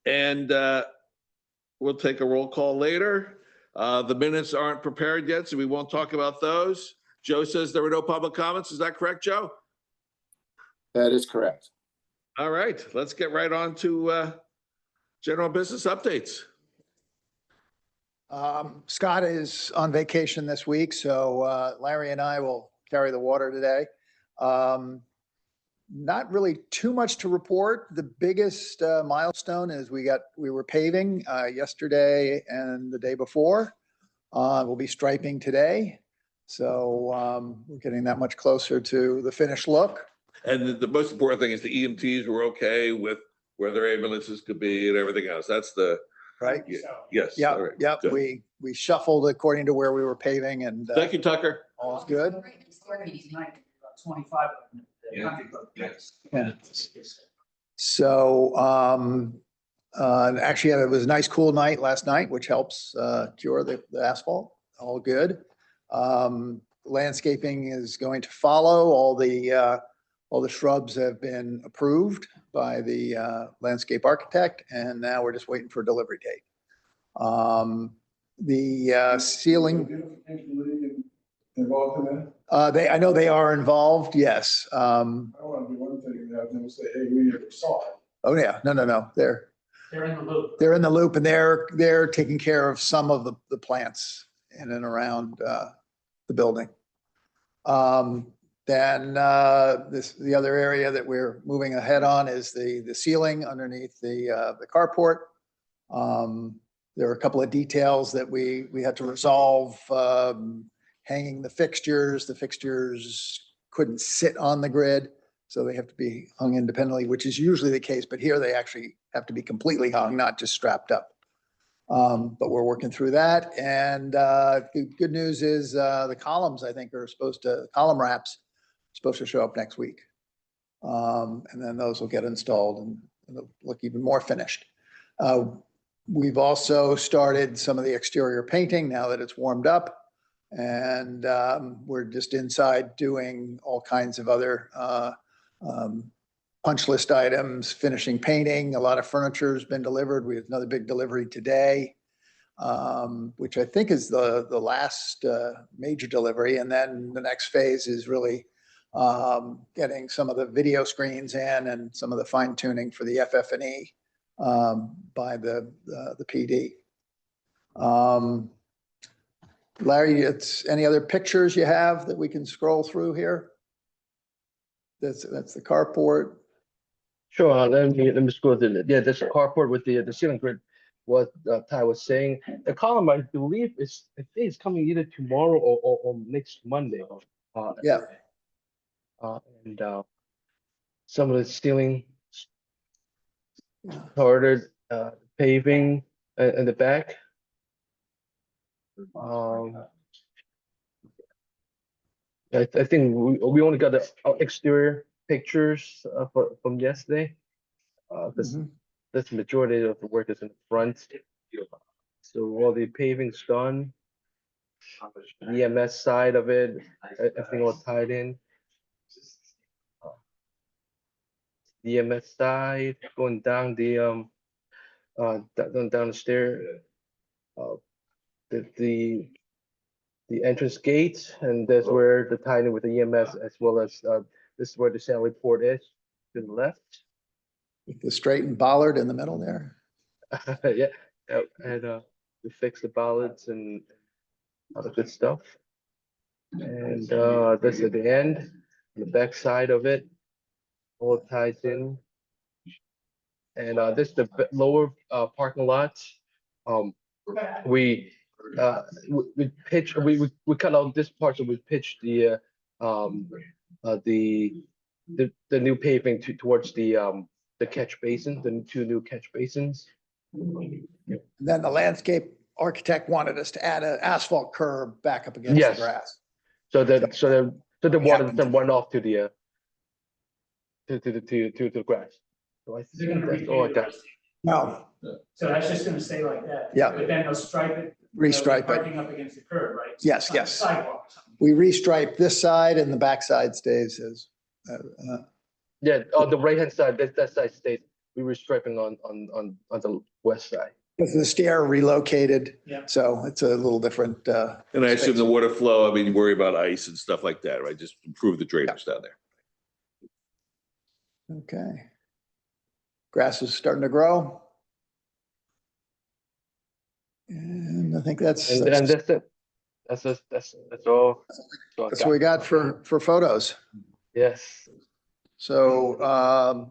And we'll take a roll call later. The minutes aren't prepared yet, so we won't talk about those. Joe says there were no public comments. Is that correct, Joe? That is correct. All right, let's get right on to general business updates. Scott is on vacation this week, so Larry and I will carry the water today. Not really too much to report. The biggest milestone is we were paving yesterday and the day before. We'll be striping today. So we're getting that much closer to the finished look. And the most important thing is the EMTs were okay with where their ambulances could be and everything else. That's the right. Yes. Yeah. Right. Yep. Good. We shuffled according to where we were paving, and Thank you, Tucker. all's good. 25. Yeah. Yes. Yeah. So actually, it was a nice cool night last night, which helps cure the asphalt. All good. Landscaping is going to follow. All the shrubs have been approved by the landscape architect, and now we're just waiting for a delivery date. The ceiling. Involved in that? I know they are involved. Yes. I want to do one thing and have them say, hey, we never saw it. Oh yeah. No. They're in the loop. They're in the loop, and they're taking care of some of the plants in and around the building. Then the other area that we're moving ahead on is the ceiling underneath the carport. There are a couple of details that we had to resolve. Hanging the fixtures couldn't sit on the grid, so they have to be hung independently, which is usually the case, but here they actually have to be completely hung, not just strapped up. But we're working through that. And good news is the columns, I think, column wraps are supposed to show up next week. And then those will get installed and they'll look even more finished. We've also started some of the exterior painting now that it's warmed up. And we're just inside doing all kinds of other punch list items, finishing painting. A lot of furniture has been delivered. We have another big delivery today, which I think is the last major delivery. And then the next phase is really getting some of the video screens in and some of the fine tuning for the FF&E by the PD. Larry, any other pictures you have that we can scroll through here? That's the carport. Sure. Let me scroll through it. Yeah, that's a carport with the ceiling grid. What Ty was saying. The column, I believe, I think it's coming either tomorrow or next Monday. Yeah. And some of the ceiling started paving in the back. I think we only got the exterior pictures from yesterday. That's the majority of the work is in the front. So all the paving's done. The EMS side of it, everything all tied in. The EMS side going down the down the stair. The entrance gate, and that's where the tie in with the EMS, as well as this is where the Sally port is to the left. With the straightened bollard in the middle there. Yeah, and we fixed the bollards and all the good stuff. And this at the end, the back side of it, all ties in. And this is the lower parking lot. We cut out this part, so we pitched the new paving towards the catch basin, the two new catch basins. And then the landscape architect wanted us to add an asphalt curb back up against the grass. So the water doesn't run off to the grass. So I think that's all I got. No. So that's just gonna stay like that? Yeah. But then they'll stripe it? Restripe it. Parking up against the curb, right? Yes, On the yes. Sidewalk or something. We restripe this side and the back side stays as. Yeah, on the right hand side, that side stays. we were striping on the west side. Because the stair relocated, Yeah. so it's a little different, And I assume space. the water flow, I mean, you worry about ice and stuff like that, right? Just improve the drainage down there. Okay. Grass is starting to grow. And I think that's And that's it. That's all. That's all I what we got for photos. Yes. So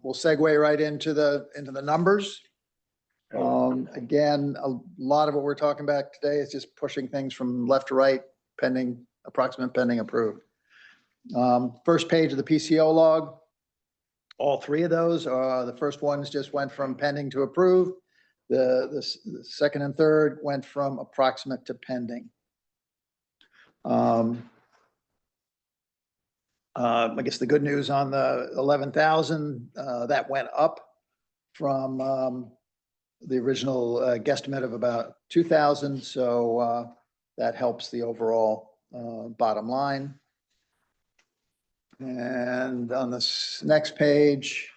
we'll segue right into the numbers. Again, a lot of what we're talking about today is just pushing things from left to right, pending, approximate pending approved. First page of the PCO log. All three of those, the first ones just went from pending to approved. The second and third went from approximate to pending. I guess the good news on the 11,000, that went up from the original guesstimate of about 2,000. So that helps the overall bottom line. And on this next page,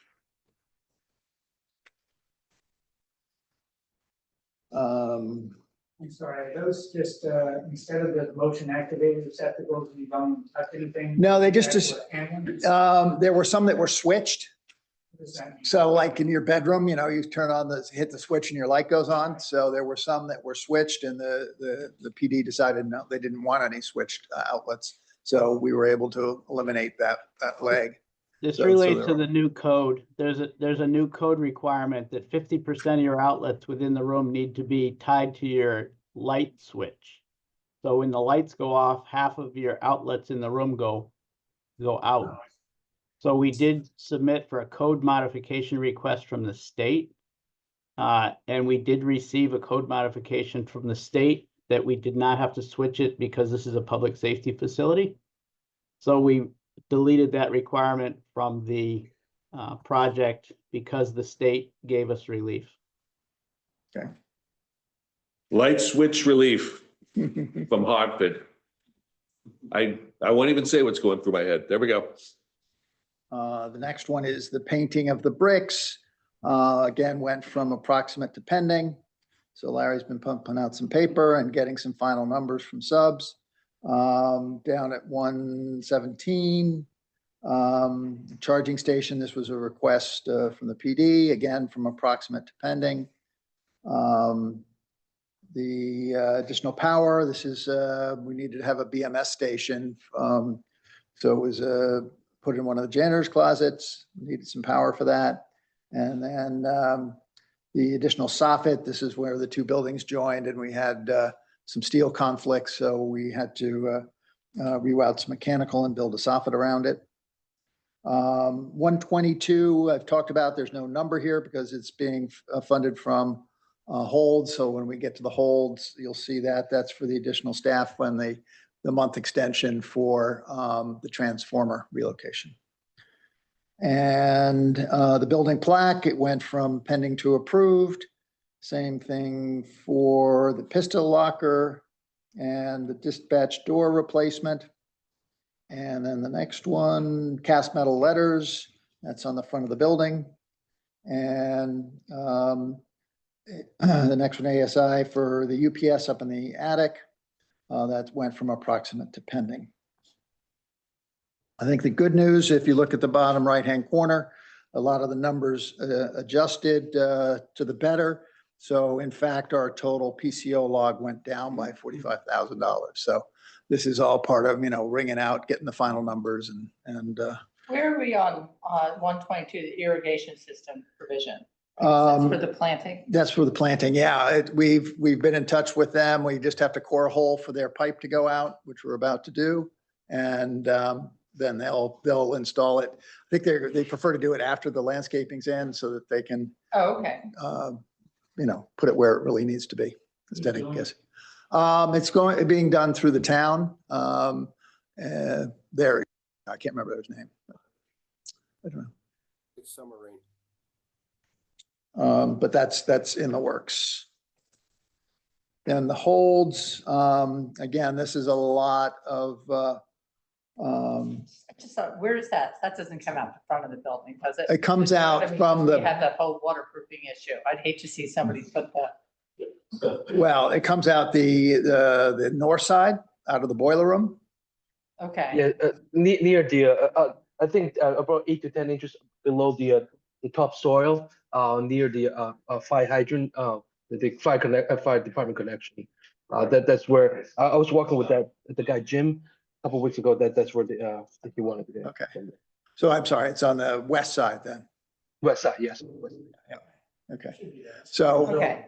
I'm sorry, are those just, instead of the motion activated receptacles, you don't touch anything? No, they just- there were some that were switched. What does that mean? So like in your bedroom, you know, you turn on the, hit the switch and your light goes on. So there were some that were switched and the PD decided no, they didn't want any switched outlets. So we were able to eliminate that leg. This So relates there to are- the new code. There's a new code requirement that 50% of your outlets within the room need to be tied to your light switch. So when the lights go off, half of your outlets in the room go out. So we did submit for a code modification request from the state. And we did receive a code modification from the state that we did not have to switch it because this is a public safety facility. So we deleted that requirement from the project because the state gave us relief. Light switch relief from Hartford. I won't even say what's going through my head. There we go. The next one is the painting of the bricks. Again, went from approximate to pending. So Larry's been pumping out some paper and getting some final numbers from subs. Down at 117. Charging station, this was a request from the PD, again, from approximate to pending. The additional power, this is, we needed to have a BMS station. So it was put in one of the janitor's closets, needed some power for that. And then the additional soffit, this is where the two buildings joined and we had some steel conflicts. So we had to reroute some mechanical and build a soffit around it. 122, I've talked about, there's no number here because it's being funded from holds. So when we get to the holds, you'll see that that's for the additional staff when the month extension for the transformer relocation. And the building plaque, it went from pending to approved. Same thing for the pistol locker and the dispatch door replacement. And then the next one, cast metal letters, that's on the front of the building. And the next one, ASI for the UPS up in the attic. That went from approximate to pending. I think the good news, if you look at the bottom right-hand corner, a lot of the numbers adjusted to the better. So in fact, our total PCO log went down by $45,000. So this is all part of, you know, ringing out, getting the final numbers and Where are we on 122, the irrigation system provision? That's for the planting? That's for the planting. Yeah, we've been in touch with them. We just have to core a hole for their pipe to go out, which we're about to do. And then they'll install it. I think they prefer to do it after the landscaping's in so that they can, Oh, okay. you know, put it where it really needs to be. Instead of guess. It's being done through the town. There, I can't remember his name. I don't know. It's summer rain. But that's in the works. And the holds, again, this is a lot of I just thought, where is that? That doesn't come out the front of the building, does it? It comes I out mean, from We the, have that whole waterproofing issue. I'd hate to see somebody put the, well, it comes out the north side, out of the boiler room. okay, Yeah, near the, I think about 8 to 10 inches below the topsoil, near the fire hydrant, the fire department connection. That's where I was walking with the guy Jim a couple weeks ago. That's where he wanted to go. Okay. So I'm sorry, it's on the west side then. West side, yes. Okay. So, okay,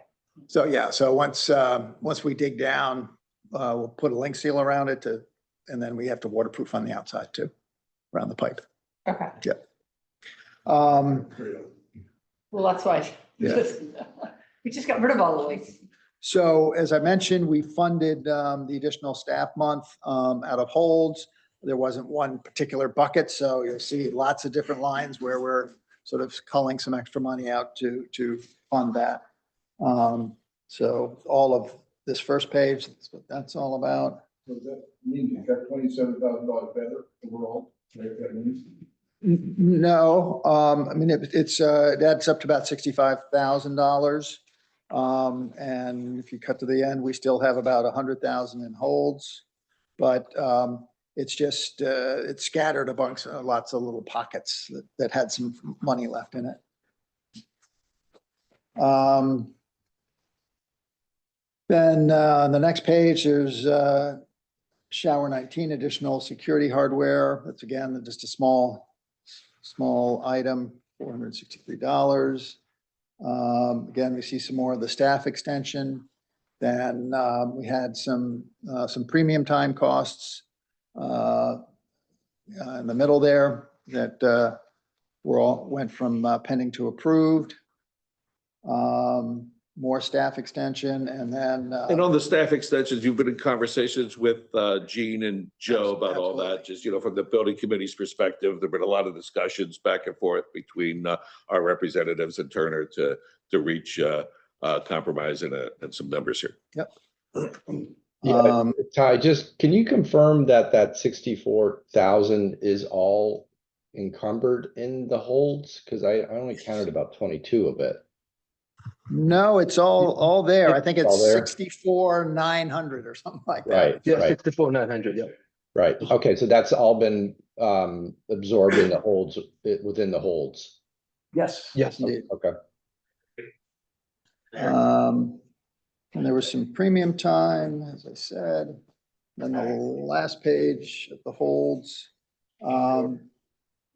yeah, so once we dig down, we'll put a link seal around it and then we have to waterproof on the outside too, around the pipe. okay. Um, Well, that's why. Yeah. We just got rid of all the waste. So as I mentioned, we funded the additional staff month out of holds. There wasn't one particular bucket, so you'll see lots of different lines where we're sort of culling some extra money out to fund that. So all of this first page, that's what that's all about. Does that mean you got $27,000 better overall? That means? No, I mean, it adds up to about $65,000. And if you cut to the end, we still have about 100,000 in holds. But it's just, it's scattered amongst lots of little pockets that had some money left in it. Then on the next page, there's shower 19 additional security hardware. That's again, just a small item, $463. Again, we see some more of the staff extension. Then we had some premium time costs in the middle there that went from pending to approved. More staff extension and then. And on the staff extensions, you've been in conversations with Gene and Joe about all Absolutely. that, just, from the building committee's perspective, there've been a lot of discussions back and forth between our representatives and Turner to reach compromise and some numbers here. Yeah, Ty, just, can you confirm that 64,000 is all encumbered in the holds? Because I only counted about 22 of it. No, it's all there. I think All it's there? 64,900 or something like that. Right, Yeah, right, 64,900. Yeah. right. Okay, so that's all been absorbed in the holds, within the holds. Yes. Yes. Indeed. Okay. And there was some premium time, as I said. Then the last page of the holds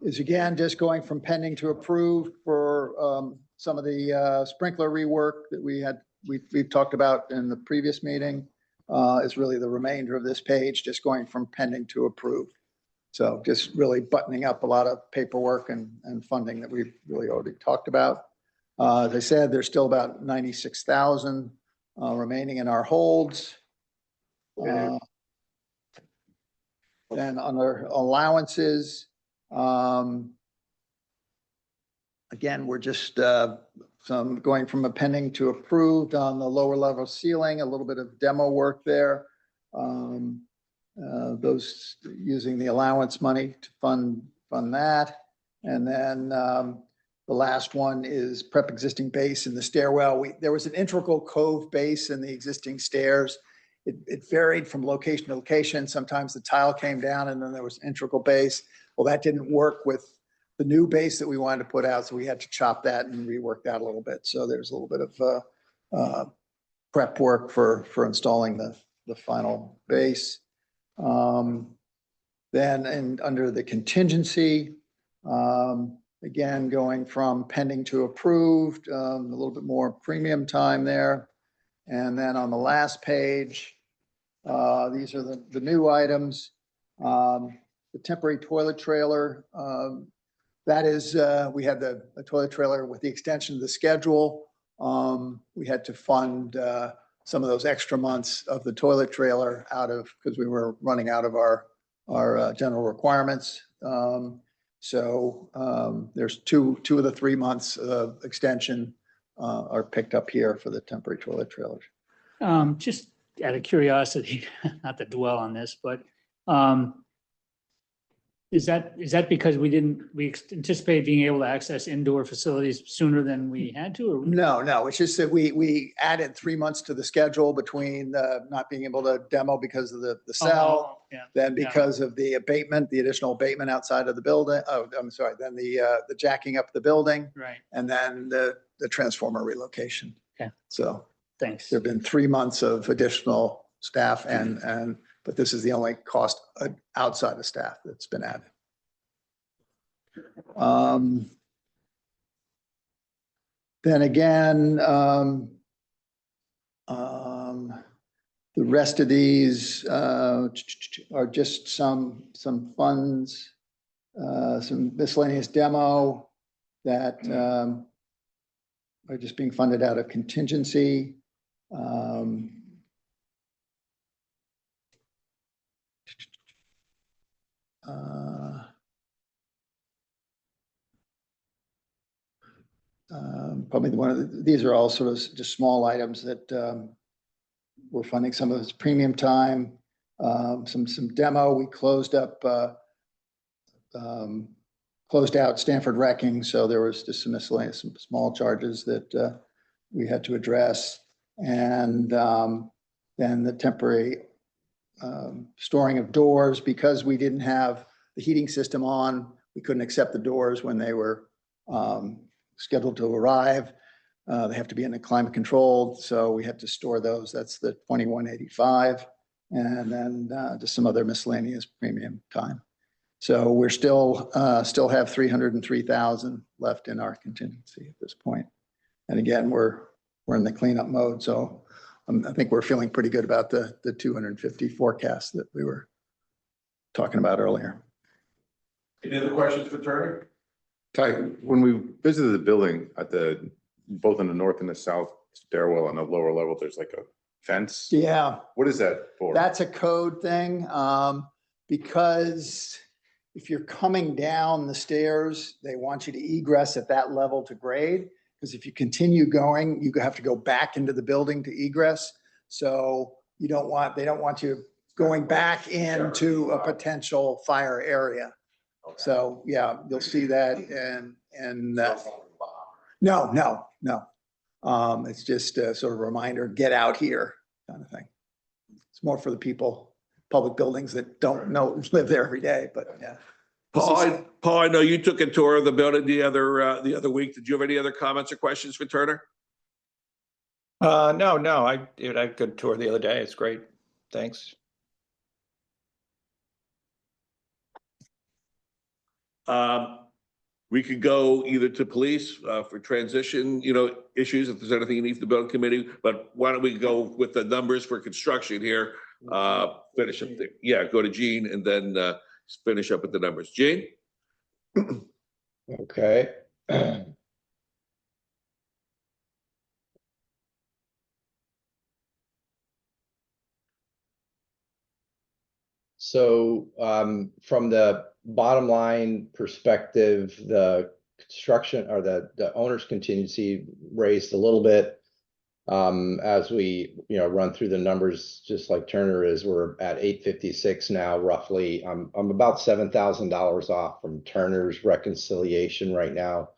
is again, just going from pending to approved for some of the sprinkler rework that we've talked about in the previous meeting is really the remainder of this page, just going from pending to approved. So just really buttoning up a lot of paperwork and funding that we've really already talked about. As I said, there's still about 96,000 remaining in our holds. Then under allowances, again, we're just going from a pending to approved on the lower level ceiling, a little bit of demo work there. Those using the allowance money to fund that. And then the last one is prep existing base in the stairwell. There was an integral cove base in the existing stairs. It varied from location to location. Sometimes the tile came down and then there was integral base. Well, that didn't work with the new base that we wanted to put out. So we had to chop that and rework that a little bit. So there's a little bit of prep work for installing the final base. Then and under the contingency, again, going from pending to approved, a little bit more premium time there. And then on the last page, these are the new items. The temporary toilet trailer, that is, we had the toilet trailer with the extension of the schedule. We had to fund some of those extra months of the toilet trailer because we were running out of our general requirements. So there's two of the 3 months of extension are picked up here for the temporary toilet trailers. Just out of curiosity, not to dwell on this, but Is that because we anticipated being able to access indoor facilities sooner than we had to, or? No, it's just that we added 3 months to the schedule between not being able to demo because of the cell. Oh, yeah. Then Yeah. because of the abatement, the additional abatement outside of the building, I'm sorry, then the jacking up the building Right, and then the transformer relocation. Okay. So thanks. there've been 3 months of additional staff but this is the only cost outside of staff that's been added. Then again, the rest of these are just some funds, some miscellaneous demo that are just being funded out of contingency. Probably these are all sort of just small items that we're funding. Some of it's premium time, some demo. We closed out Stanford Wrecking, so there was just some miscellaneous, some small charges that we had to address, and then the temporary storing of doors, because we didn't have the heating system on. We couldn't accept the doors when they were scheduled to arrive. They have to be in a climate controlled, so we had to store those. That's the 2185, and then just some other miscellaneous premium time. So we're still have 303,000 left in our contingency at this point. And again, we're in the cleanup mode, so I think we're feeling pretty good about the 250 forecast that we were talking about earlier. Any other questions for Turner? Ty, when we visited the building at both in the north and the south stairwell on the lower level, there's like a fence. Yeah. What is that for? That's a code thing, because if you're coming down the stairs, they want you to egress at that level to grade. Because if you continue going, you have to go back into the building to egress. So they don't want you going back into a potential fire area. So, yeah, you'll see that and no. It's just a sort of reminder, get out here kind of thing. It's more for the people, public buildings that don't live there every day, but yeah. Paul, I know you took a tour of the building the other week. Did you have any other comments or questions for Turner? No, I had a good tour the other day. It's great. Thanks. We could go either to police for transition, issues, if there's anything you need from the building committee, but why don't we go with the numbers for construction here? Finish up go to Gene and then finish up with the numbers. Gene? Okay. So from the bottom line perspective, the construction or the owner's contingency raised a little bit. As we run through the numbers, just like Turner is, we're at 856 now, roughly. I'm about $7,000 off from Turner's reconciliation right now.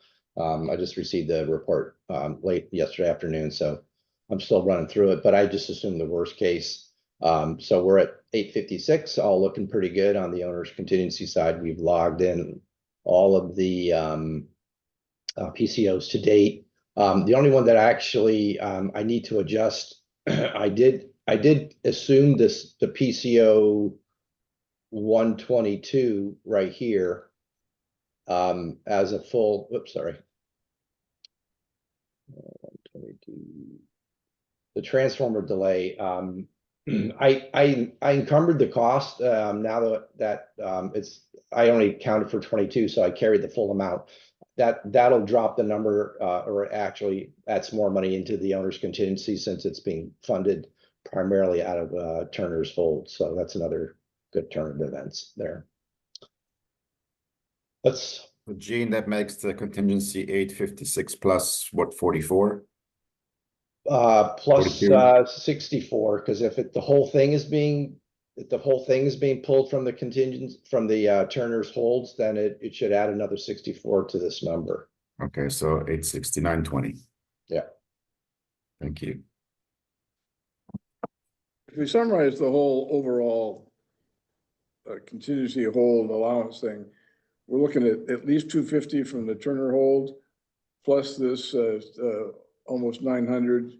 I just received the report late yesterday afternoon, so I'm still running through it, but I just assumed the worst case. So we're at 856, all looking pretty good on the owner's contingency side. We've logged in all of the PCOs to date. The only one that actually I need to adjust, I did assume the PCO 122 right here as a full. Whoops, sorry. 122. The transformer delay. I encumbered the cost. Now that I only counted for 22, so I carried the full amount. That'll drop the number, or actually adds more money into the owner's contingency since it's being funded primarily out of Turner's fold. So that's another good turn of events there. Gene, that makes the contingency 856 plus what, 44? Plus 42? 64, because if the whole thing is being if the whole thing is being pulled from the from the Turner's holds, then it should add another 64 to this number. Okay, so 869.20. Yeah. Thank you. If we summarize the whole overall contingency hold allowance thing, we're looking at least 250 from the Turner hold, plus this almost 900,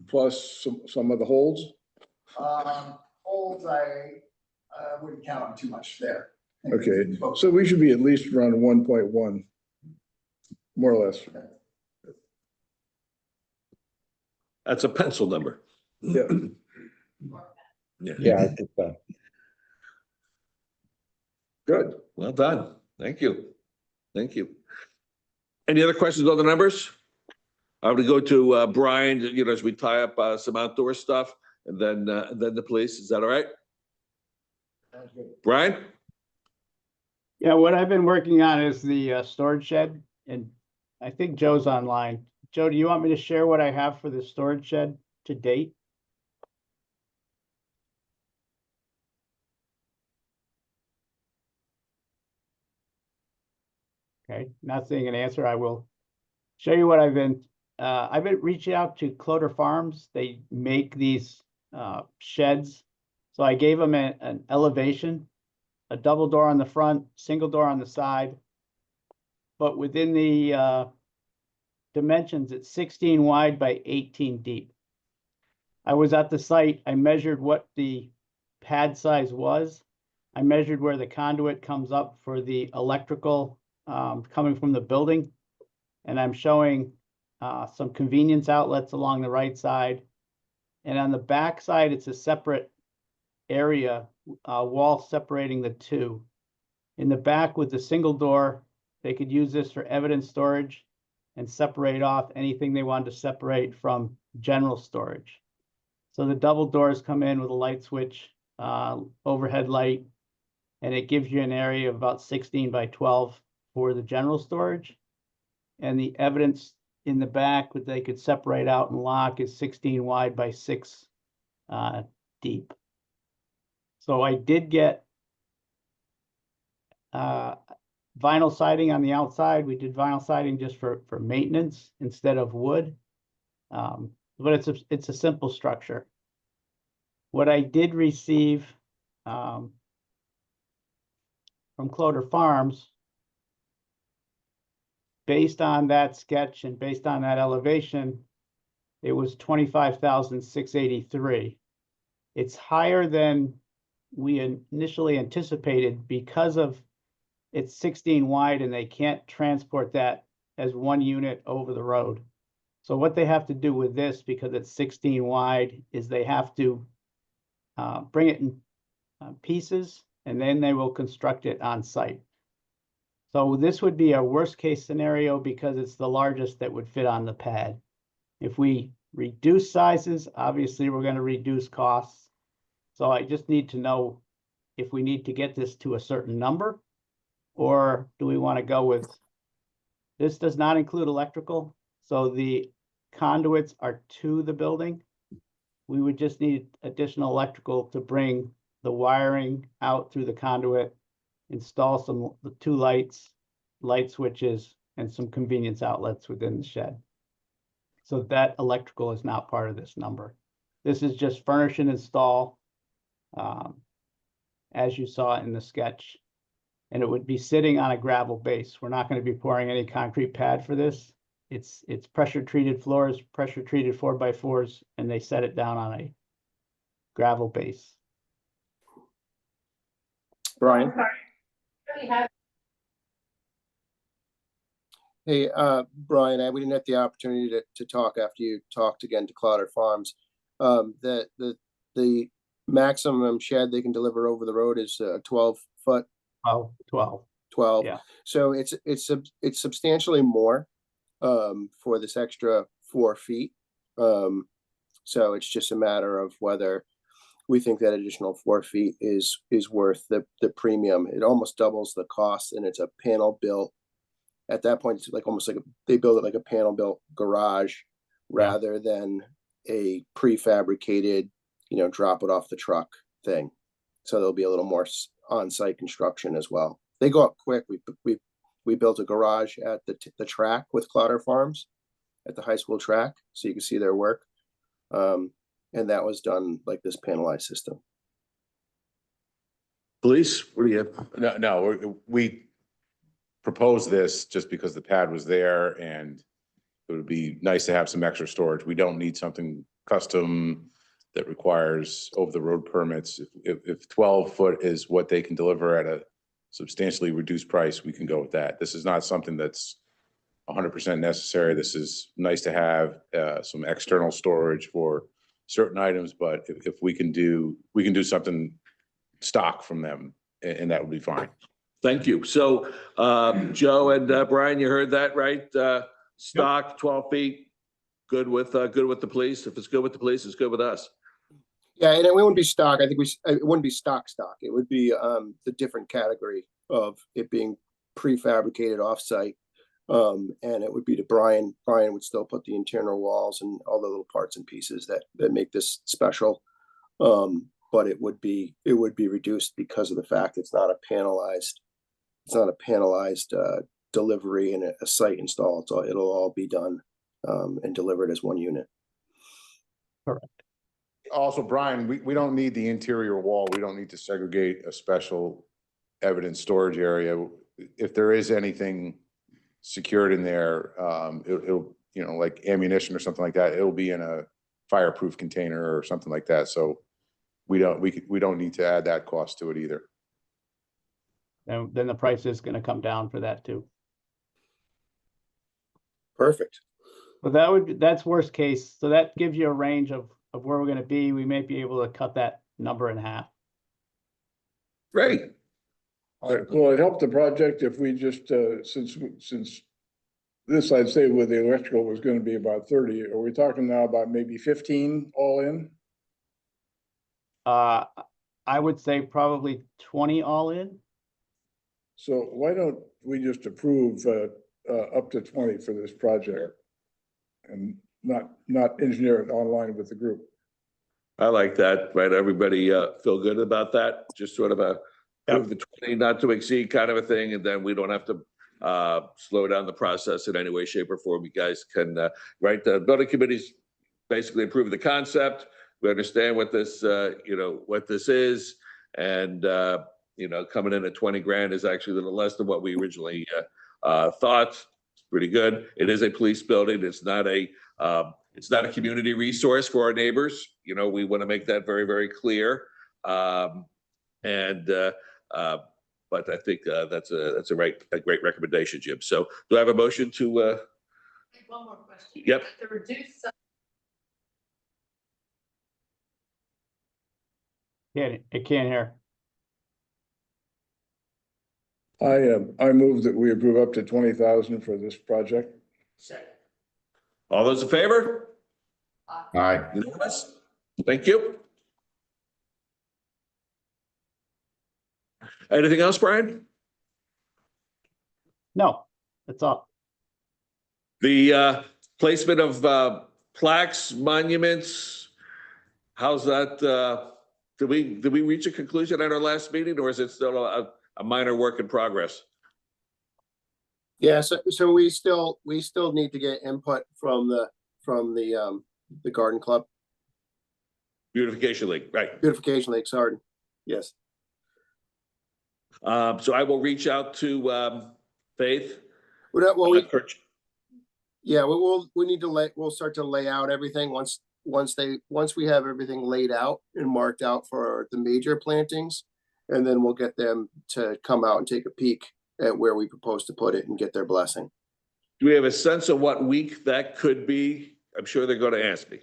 plus some of the holds. Holds, I wouldn't count on too much there. Okay, so we should be at least around 1.1, more or less. That's a pencil number. Yeah. Yeah, I think so. Good. Well done. Thank you. Thank you. Any other questions on the numbers? I'm gonna go to Brian, as we tie up some outdoor stuff, and then the police. Is that all right? Brian? Yeah, what I've been working on is the storage shed, and I think Joe's online. Joe, do you want me to share what I have for the storage shed to date? Okay, not seeing an answer. I will show you what I've been reaching out to Cloder Farms. They make these sheds. So I gave them an elevation, a double door on the front, single door on the side. But within the dimensions, it's 16 wide by 18 deep. I was at the site. I measured what the pad size was. I measured where the conduit comes up for the electrical coming from the building. And I'm showing some convenience outlets along the right side. And on the back side, it's a separate area, wall separating the two. In the back with the single door, they could use this for evidence storage and separate off anything they wanted to separate from general storage. So the double doors come in with a light switch, overhead light, and it gives you an area of about 16 by 12 for the general storage. And the evidence in the back that they could separate out and lock is 16 wide by 6 deep. So I did get vinyl siding on the outside. We did vinyl siding just for maintenance instead of wood. But it's a simple structure. What I did receive from Cloder Farms, based on that sketch and based on that elevation, it was $25,683. It's higher than we initially anticipated because of it's 16 wide and they can't transport that as one unit over the road. So what they have to do with this, because it's 16 wide, is they have to bring it in pieces, and then they will construct it on site. So this would be a worst case scenario because it's the largest that would fit on the pad. If we reduce sizes, obviously we're going to reduce costs. So I just need to know if we need to get this to a certain number, or do we want to go with, this does not include electrical. So the conduits are to the building. We would just need additional electrical to bring the wiring out through the conduit, install the 2 lights, light switches, and some convenience outlets within the shed. So that electrical is not part of this number. This is just furnish and install, as you saw in the sketch. And it would be sitting on a gravel base. We're not going to be pouring any concrete pad for this. It's pressure treated floors, pressure treated 4x4s, and they set it down on a gravel base. Brian? Hey, Brian, we didn't have the opportunity to talk after you talked again to Cloder Farms. The maximum shed they can deliver over the road is 12 foot. Oh, 12. 12. Yeah. So it's substantially more for this extra 4 feet. So it's just a matter of whether we think that additional 4 feet is worth the premium. It almost doubles the cost, and it's a panel built. At that point, it's like almost like they build it like a panel built garage rather than a prefabricated, drop it off the truck thing. So there'll be a little more on-site construction as well. They go up quick. We built a garage at the track with Clotter Farms at the high school track, so you can see their work. And that was done like this panelized system. Police, what do you have? No, we proposed this just because the pad was there and it would be nice to have some extra storage. We don't need something custom that requires over-the-road permits. If 12-foot is what they can deliver at a substantially reduced price, we can go with that. This is not something that's 100% necessary. This is nice to have some external storage for certain items, but if we can do something stock from them, and that would be fine. Thank you. So, Joe and Brian, you heard that, right? Stock 12 feet, good with the police. If it's good with the police, it's good with us. Yeah, and it wouldn't be stock. I think it wouldn't be stock. It would be the different category of it being prefabricated offsite. And it would be to Brian. Brian would still put the internal walls and all the little parts and pieces that make this special. But it would be reduced because of the fact it's not a panelized delivery and a site install. It'll all be done and delivered as one unit. Correct. Also, Brian, we don't need the interior wall. We don't need to segregate a special evidence storage area. If there is anything secured in there, it'll, like ammunition or something like that, it'll be in a fireproof container or something like that. So we don't need to add that cost to it either. Then the price is gonna come down for that too. Perfect. But that's worst case. So that gives you a range of where we're gonna be. We may be able to cut that number in half. Great. Well, it helped the project if we just, since this, I'd say with the electrical was gonna be about 30, are we talking now about maybe 15 all in? I would say probably 20 all in. So why don't we just approve up to 20 for this project? And not engineer it online with the group. I like that, right? Everybody feel good about that? Just sort of approve the 20 not to exceed kind of a thing, and then we don't have to slow down the process in any way, shape, or form. You guys can, right? The building committee's basically approved the concept. We understand what this, what this is, and coming in at 20 grand is actually a little less than what we originally thought. It's pretty good. It is a police building. It's not a community resource for our neighbors. We want to make that very, very clear. But I think that's a great recommendation, Jim. So do I have a motion to? One more question. Yep. To reduce. I can't hear. I move that we approve up to 20,000 for this project. All those in favor? Aye. Unanimous? Thank you. Anything else, Brian? No, that's all. The placement of plaques, monuments, how's that? Did we reach a conclusion at our last meeting, or is it still a minor work in progress? Yeah, so we still need to get input from the garden club. Beautification League, right? Beautification League, sorry. Yes. So I will reach out to Faith. Well, we need to we'll start to lay out everything once we have everything laid out and marked out for the major plantings, and then we'll get them to come out and take a peek at where we propose to put it and get their blessing. Do we have a sense of what week that could be? I'm sure they're going to ask me.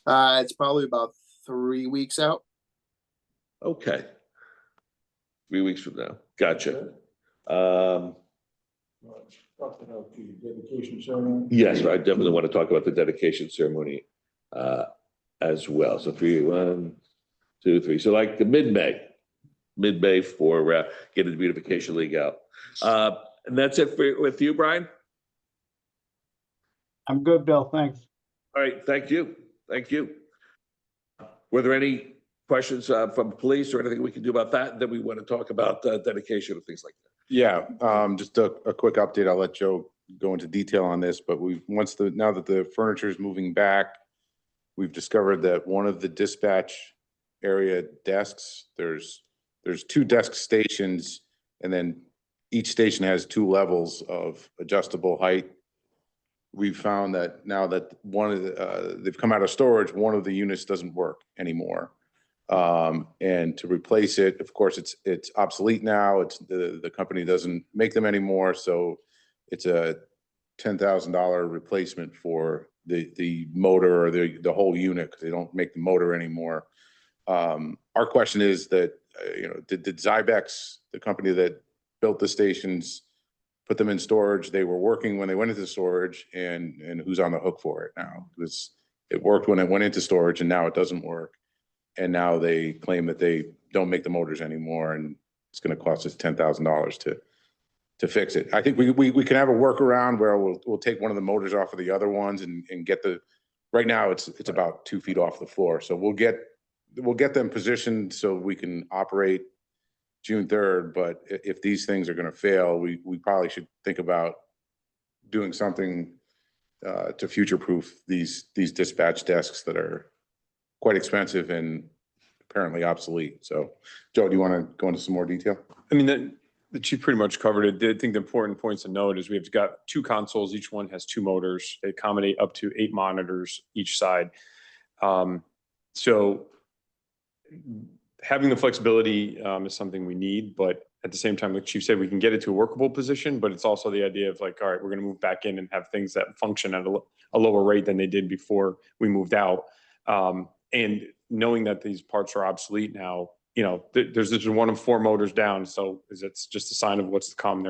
It's probably about 3 weeks out. Okay. 3 weeks from now. Gotcha. Talk about the dedication ceremony. Yes, I definitely want to talk about the dedication ceremony as well. So 1, 2, 3. So like the mid-May for getting the Beautification League out. And that's it with you, Brian? I'm good, Bill. Thanks. All right. Thank you. Thank you. Were there any questions from police or anything we can do about that? Then we want to talk about dedication and things like that. Yeah, just a quick update. I'll let Joe go into detail on this, but now that the furniture is moving back, we've discovered that one of the dispatch area desks, there's 2 desk stations, and then each station has 2 levels of adjustable height. We've found that now that they've come out of storage, one of the units doesn't work anymore. And to replace it, of course, it's obsolete now. It's the company doesn't make them anymore. So it's a $10,000 replacement for the motor or the whole unit, because they don't make the motor anymore. Our question is that, did Zybex, the company that built the stations, put them in storage? They were working when they went into storage, and who's on the hook for it now? Because it worked when it went into storage, and now it doesn't work. And now they claim that they don't make the motors anymore, and it's going to cost us $10,000 to fix it. I think we can have a workaround where we'll take one of the motors off of the other ones and get right now it's about 2 feet off the floor. So we'll get them positioned so we can operate June 3rd. But if these things are going to fail, we probably should think about doing something to future-proof these dispatch desks that are quite expensive and apparently obsolete. So, Joe, do you want to go into some more detail? I mean, the chief pretty much covered it. I think the important points to note is we've got 2 consoles. Each one has 2 motors. They accommodate up to 8 monitors each side. So having the flexibility is something we need, but at the same time, like Chief said, we can get it to a workable position, but it's also the idea of like, all right, we're going to move back in and have things that function at a lower rate than they did before we moved out. And knowing that these parts are obsolete now, there's just 1 of 4 motors down. So it's just a sign of what's to come.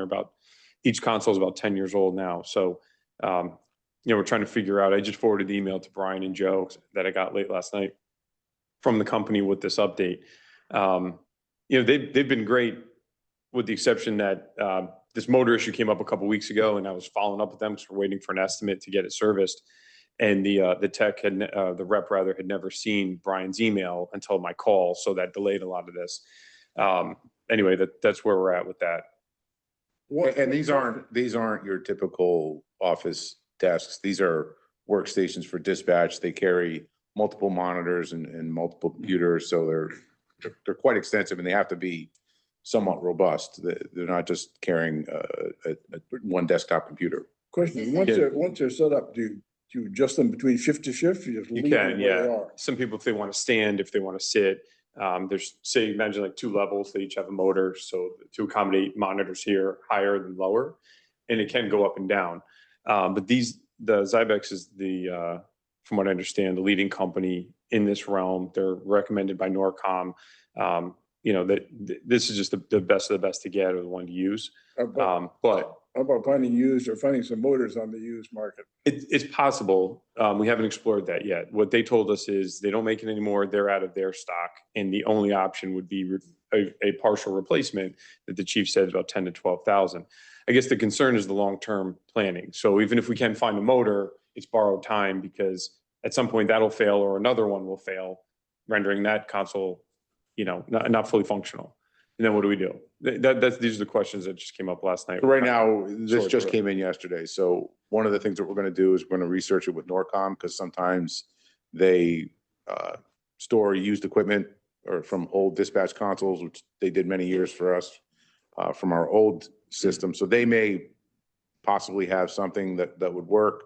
Each console is about 10 years old now. So, we're trying to figure out, I just forwarded the email to Brian and Joe that I got late last night from the company with this update. They've been great, with the exception that this motor issue came up a couple weeks ago, and I was following up with them because we're waiting for an estimate to get it serviced. And the rep had never seen Brian's email until my call, so that delayed a lot of this. Anyway, that's where we're at with that. And these aren't your typical office desks. These are workstations for dispatch. They carry multiple monitors and multiple computers, so they're quite extensive, and they have to be somewhat robust. They're not just carrying one desktop computer. Question, once they're set up, do you adjust them between shift to shift? You can, yeah. Some people, if they want to stand, if they want to sit, imagine like 2 levels, they each have a motor, so to accommodate monitors here higher than lower, and it can go up and down. But the Zybex is from what I understand, the leading company in this realm. They're recommended by Norcom. That this is just the best of the best to get, or the one to use. But how about finding some motors on the used market? It's possible. We haven't explored that yet. What they told us is they don't make it anymore. They're out of their stock, and the only option would be a partial replacement that the chief said is about 10 to 12,000. I guess the concern is the long-term planning. So even if we can find a motor, it's borrowed time, because at some point that'll fail or another one will fail, rendering that console, not fully functional. And then what do we do? These are the questions that just came up last night. Right now, this just came in yesterday. So one of the things that we're going to do is we're going to research it with Norcom, because sometimes they store used equipment or from old dispatch consoles, which they did many years for us from our old system. So they may possibly have something that would work,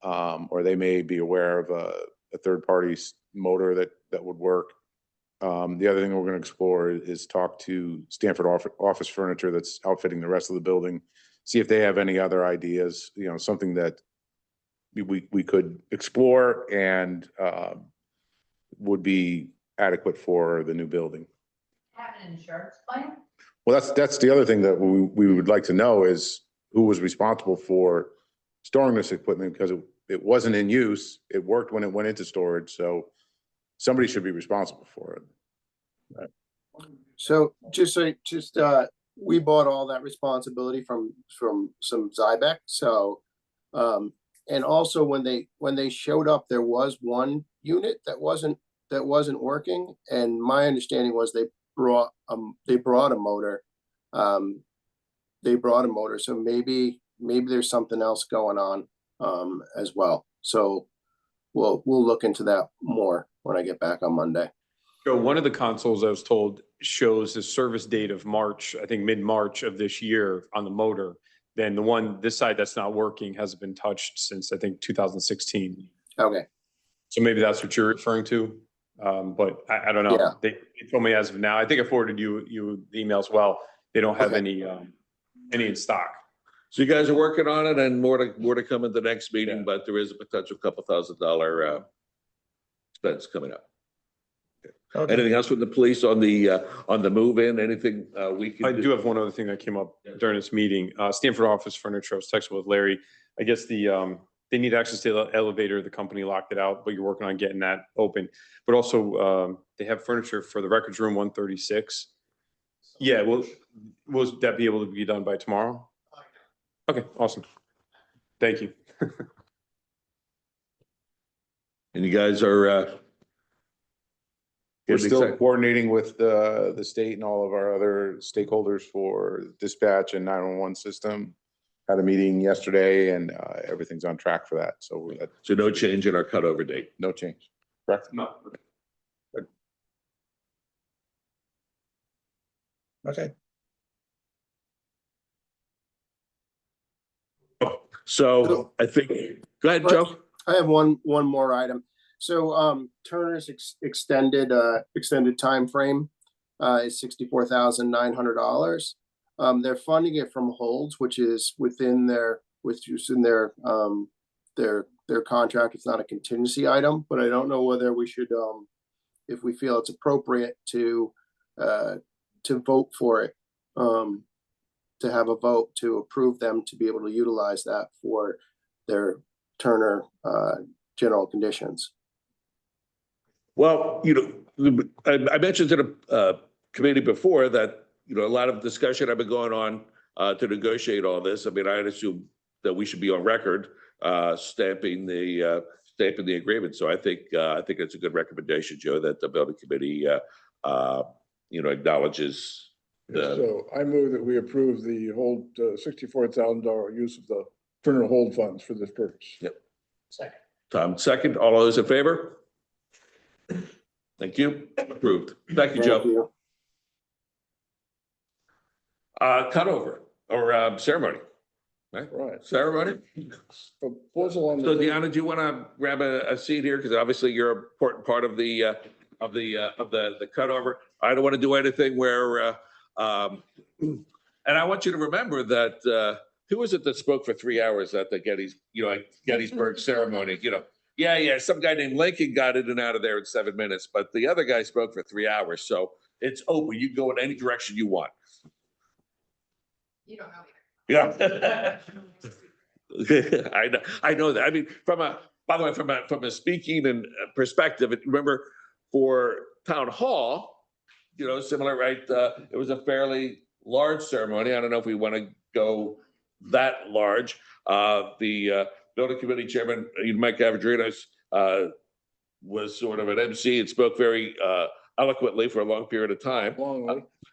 or they may be aware of a third party's motor that would work. The other thing we're going to explore is talk to Stanford Office Furniture that's outfitting the rest of the building, see if they have any other ideas, something that we could explore and would be adequate for the new building. Have an insurance claim? Well, that's the other thing that we would like to know is who was responsible for storing this equipment, because it wasn't in use. It worked when it went into storage, so somebody should be responsible for it. Right. So we bought all that responsibility from some Zybex. So, and also when they showed up, there was one unit that wasn't that wasn't working, and my understanding was they brought a motor. They brought a motor, so maybe there's something else going on as well. So we'll look into that more when I get back on Monday. So one of the consoles I was told shows the service date of March, I think mid-March of this year on the motor. Then the one this side that's not working hasn't been touched since I think 2016. Okay. So maybe that's what you're referring to. But I don't know. Yeah. They told me as of now, I think I forwarded you the email as well. They don't have any in stock. So you guys are working on it, and more to come at the next meeting, but there is a potential couple $1,000 expense coming up. Okay. Anything else with the police on the move-in? Anything we can I do have one other thing that came up during this meeting. Stanford Office Furniture, I was texting with Larry. I guess they need access to the elevator. The company locked it out, but you're working on getting that open. But also, they have furniture for the records room 136. Yeah, will that be able to be done by tomorrow? Okay, awesome. Thank you. And you guys are We're getting still excited. coordinating with the state and all of our other stakeholders for dispatch and 911 system. Had a meeting yesterday and everything's on track for that. So So no change in our cutover date. no change. Correct? No. Okay. So I think, go ahead, Joe. I have one more item. So Turner's extended timeframe is $64,900. They're funding it from holds, which is within their contract. It's not a contingency item, but I don't know whether we should, if we feel it's appropriate to vote for it, to have a vote to approve them to be able to utilize that for their Turner general conditions. Well, I mentioned to the committee before that, a lot of discussion have been going on to negotiate all this. I mean, I'd assume that we should be on record stamping the agreement. So I think it's a good recommendation, Joe, that the building committee acknowledges the. So I move that we approve the whole $64,000 use of the Turner hold funds for this purpose. Yep. Second. Tom, second. All those in favor? Thank you. Approved. Thank you, Joe. Cutover or ceremony, right? Right. Ceremony. Proposal on So the, Deanna, do you want to grab a seat here? Because obviously you're an important part of the cutover. I don't want to do anything where, and I want you to remember that, who was it that spoke for 3 hours at the Gettysburg ceremony? Yeah, some guy named Lincoln got in and out of there in 7 minutes, but the other guy spoke for 3 hours. So it's open. You can go in any direction you want. You don't know. Yeah. I know that. I mean, by the way, from a speaking and perspective, remember for town hall, similar, right? It was a fairly large ceremony. I don't know if we want to go that large. The building committee chairman, Mike Avadrinos, was sort of an MC and spoke very eloquently for a long period of time.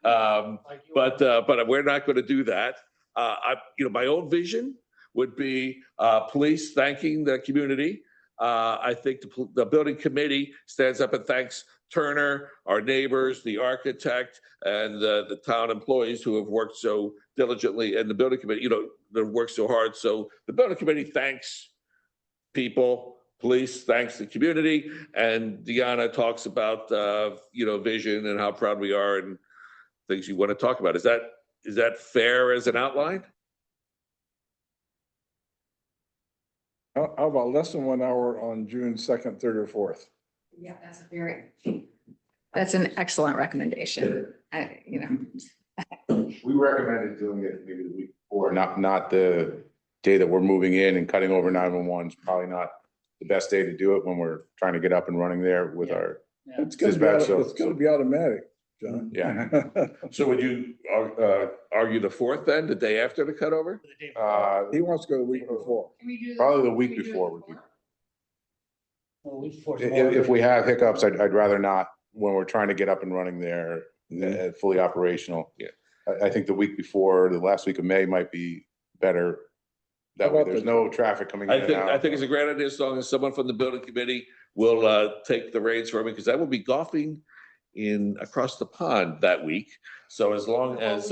But we're not going to do that. My own vision would be police thanking the community. I think the building committee stands up and thanks Turner, our neighbors, the architect, and the town employees who have worked so diligently, and the building committee, that worked so hard. So the building committee thanks people. Police thanks the community, and Deanna talks about vision and how proud we are and things you want to talk about. Is that fair as an outline? how about less than 1 hour on June 2nd, 3rd, or 4th? Yeah, that's an excellent recommendation. We recommended doing it maybe the week before, not the day that we're moving in and cutting over 911 is probably not the best day to do it when we're trying to get up and running there with our. It's gonna be automatic, John. Yeah. So would you argue the 4th then, the day after the cutover? He wants to go the week before. Probably the week before would be. If we have hiccups, I'd rather not, when we're trying to get up and running there, fully operational. Yeah. I think the week before, the last week of May might be better. That way there's no traffic coming in and out. I think it's a great idea, as long as someone from the building committee will take the reins for me, because I will be golfing across the pond that week. So as long as,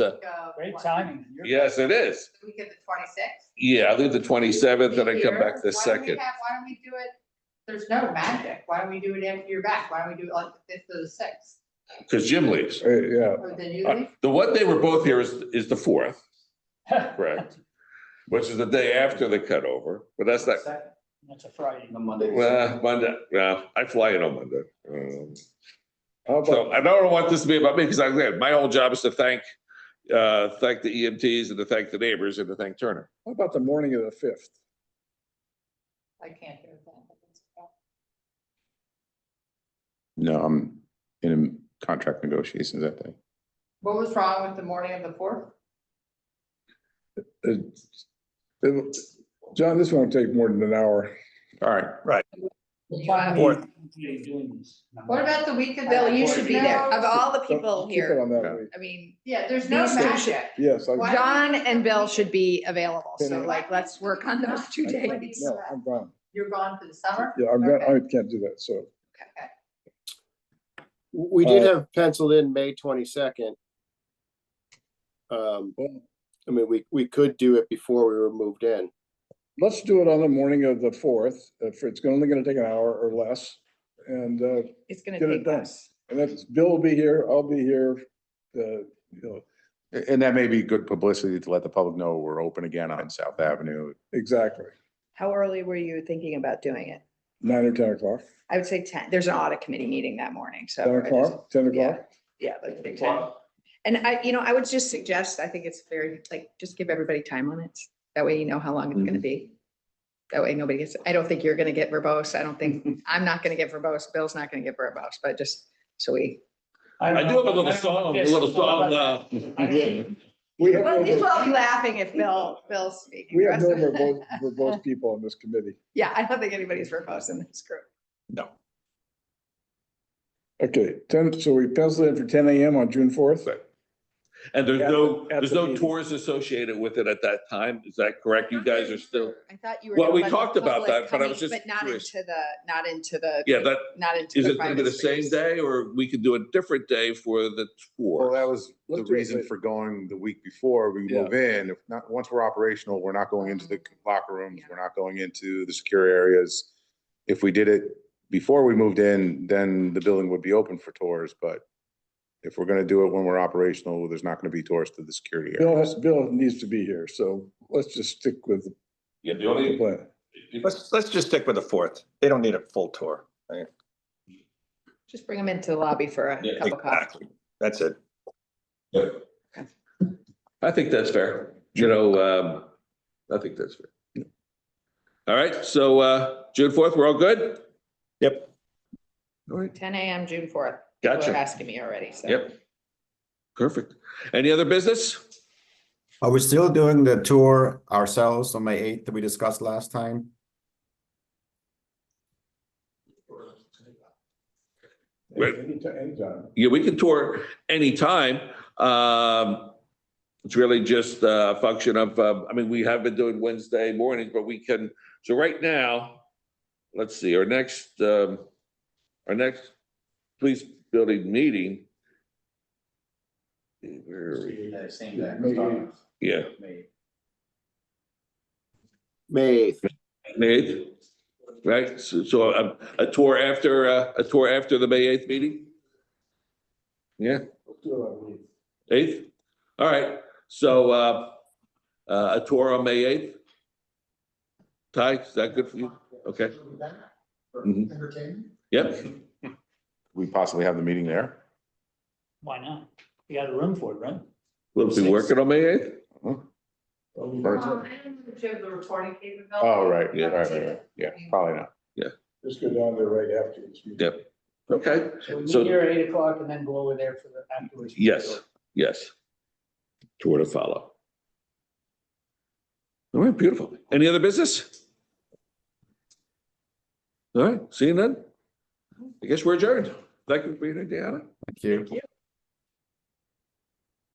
Great timing. yes, it is. The week of the 26th. Yeah, I leave the 27th and I come back the Why don't we 2nd. why don't we do it? There's no magic. Why don't we do it after you're back? Why don't we do it like the 5th or the 6th? Because Jim leaves. Yeah, Or then you leave? The one day we're both here is the 4th, correct? Which is the day after the cutover, but that's not, That's a Friday. Monday. well, Monday, well, I fly in on Monday. how So about, I don't want this to be about me, because my whole job is to thank the EMTs and to thank the neighbors and to thank Turner. how about the morning of the 5th? I can't do it then. No, I'm in contract negotiations that day. What was wrong with the morning of the 4th? John, this won't take more than an hour. All right. Fourth. What about the week of? Bill, you should be there. No. Of all the people Keep it here, on that week. I mean, Yeah, there's no These two should- magic. Yes, Why- John and Bill should be available. So Penny. like, let's work on those 2 days. no, I'm gone. You're gone for the summer? Yeah, I can't do that, so. Okay. We did have penciled in May 22nd. I mean, we could do it before we were moved in. Let's do it on the morning of the 4th, if it's only gonna take an hour or less. And, It's gonna Get it take done. us. and that's, Bill will be here, I'll be here, you know, And that may be good publicity to let the public know we're open again on South Avenue. exactly, How early were you thinking about doing it? 9 or 10 o'clock. I would say 10. There's an audit committee meeting that morning, so. 10 I just- o'clock, 10 Yeah. o'clock? Yeah, let's do 10. And I would just suggest, I think it's very, like, just give everybody time on it. That way you know how long it's gonna be. That way nobody gets, I don't think you're gonna get verbose. I don't think, I'm not gonna get verbose. Bill's not gonna get verbose, but just so we. I do have a little song, We have Well, no, you will be laughing if Bill's speaking. we have no The rest of- verbose people on this committee. Yeah, I don't think anybody's verbose in this group. No. Okay, 10, so we pencil in for 10 AM on June 4th? And there's At no, the- at there's the no meeting. tours associated with it at that time. Is that correct? You guys are still, I thought you were. Well, we gonna let the talked about public that, but I come was in, just But not curious. into the, not into the. yeah, that, Not into is the it gonna be private the same space. day, or we could do a different day for the Well, tour? that was the Let's do it reason later. for going the week before we Yeah. move in. If not, once we're operational, we're not going into the locker rooms, we're not going into the secure areas. If we did it before we moved in, then the building would be open for tours, but if we're gonna do it when we're operational, there's not gonna be tours to the security areas. Bill needs to be here, so let's just stick with the Yeah, the only, plan. Let's just stick with the 4th. They don't need a full tour. Right? Just bring them into the lobby for a Yeah, cup of coffee. Exactly. That's it. I think that's fair. I think that's fair. All right, so, June 4th, we're all good? Yep. All right, 10 AM, June 4th. People Gotcha. are asking me already, so. yep. Perfect. Any other business? Are we still doing the tour ourselves on May 8th that we discussed last time? Right. Anytime. Yeah, we can tour anytime. It's really just a function of, I mean, we have been doing Wednesday mornings, but we can, so right now, let's see, our next police building meeting. Where are we? Yeah, May 8th. May 8th, right? So a tour after the May 8th meeting? Yeah, 8th? All right, so a tour on May 8th? Ty, is that good for you? Okay. Mhm. Yep, We possibly have the meeting there. Why not? You got a room for it, right? we'll be working on May 8th? I don't know if you have the recording capability. Oh, right, yeah, probably not. Just go down there right after this meeting. Yep, okay, So we meet So- here at 8 o'clock and then go over there for the afterwards. yes, yes. Tour to follow. All right, beautiful. Any other business? All right, seeing none? I guess we're adjourned. Thank you for being here, Deanna. Thank you.